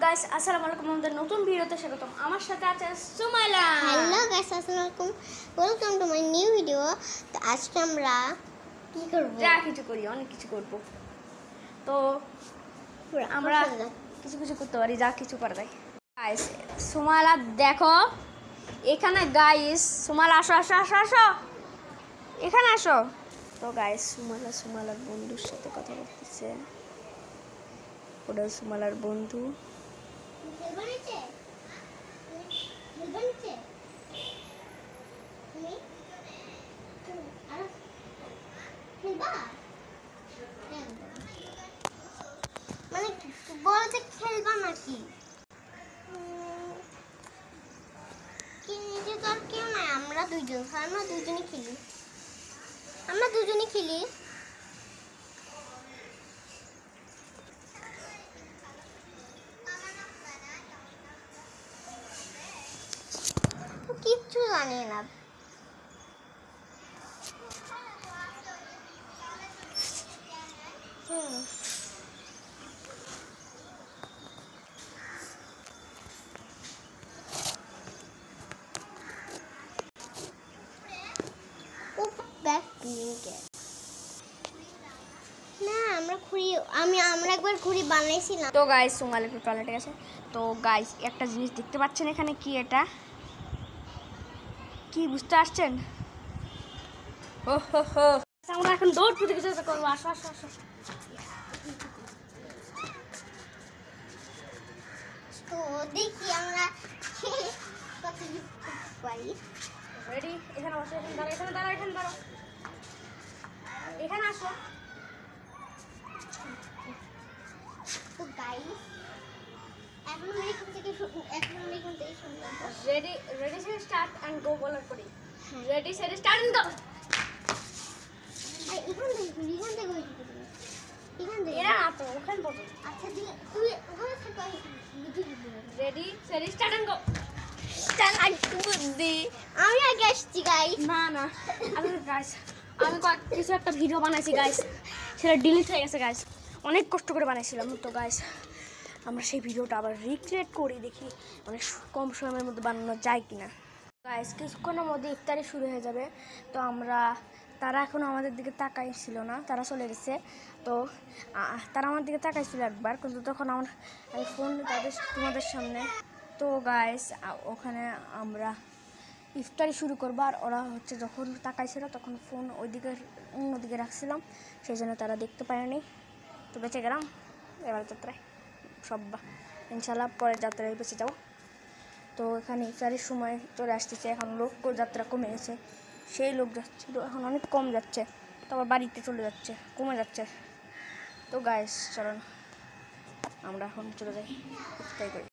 Guys আসসালামু আলাইকুম, আমাদের নতুন ভিডিওতে স্বাগতম। আমার সাথে আছে সুমাইলা। হ্যালো গাইস, আসসালামু আলাইকুম, welcome to my new video. তো আজকে আমরা কি করব? যা কিছু করি, অনেক কিছু করব। তো আমরা কিছু কিছু করতে পারি, যা কিছু করা যায়। গাইস সুমাইলা দেখো এখানে, গাইস সুমাইলা আসো আসো আসো আসো, এখানে আসো। তো গাইস সুমাইলার বন্ধুর সাথে কথা বলতেছে। ওটা সুমাইলার বন্ধু। মানে বলতে খেলবা নাকি? কি নিজে তো আর কেউ নাই, আমরা দুজনই খেলি। কিচ্ছু জানি না। আমরা একবার ঘুড়ি বানাইছিলাম। তো গাইস সুমাইলা একটু টয়লেটে গেছে। তো গাইস একটা জিনিস দেখতে পাচ্ছেন এখানে, কি এটা কি বুঝতে পারছেন? ও হো হো, আমরা এখন দৌড় প্রতিযোগিতা করবো। আসো আসো আসো। তো দেখি আমরা কত পারি। রেডি? এখানে বসো, এখানে দাঁড়াও, এখানে দাঁড়াও। এখানে আসো। তো গাইস এখন এখান থেকে শুরু ready ready set start and go বলার করি। Ready set start and go. এখান থেকে এরা না তো ওখানে বসো। আচ্ছা দিলে তুই ওখানে থাকো। Ready set start and go. বুদ্ধি আমি আগে আসছি গাইস। না না, আমি গাইস আমি কিছু একটা ভিডিও বানাইছি গাইস, সেটা ডিলিট হয়ে গেছে গাইস। অনেক কষ্ট করে বানাইছিলাম। তো গাইস আমরা সেই ভিডিওটা আবার রিক্রিয়েট করি, দেখি অনেক কম সময়ের মধ্যে বানানো যায় কিনা। গাইস কিছুক্ষণের মধ্যে ইফতারি শুরু হয়ে যাবে। তো তারা এখনও আমাদের দিকে তাকাইছিল না, তারা চলে গেছে। তো তারা আমার দিকে তাকাইছিল একবার, কিন্তু তখন আমি ফোন তোমাদের সামনে। তো গাইস ওখানে আমরা ইফতারি শুরু করবো, আর ওরা হচ্ছে যখন তাকাইছিল তখন ফোন অন্যদিকে রাখছিলাম, সেই জন্য তারা দেখতে পায়নি। তো বেঁচে গেলাম এবার যাত্রায়, সব ইনশাল্লাহ পরের যাত্রায় বেঁচে যাবো। তো এখানে ইফতারির সময় চলে আসতেছে, এখন যাত্রা কমে গেছে। সেই লোক যাচ্ছিল এখন অনেক কম যাচ্ছে, তো আবার বাড়িতে চলে যাচ্ছে, কমে যাচ্ছে। তো গাইস চলুন আমরা এখন চলে যাই ইফতারি করি।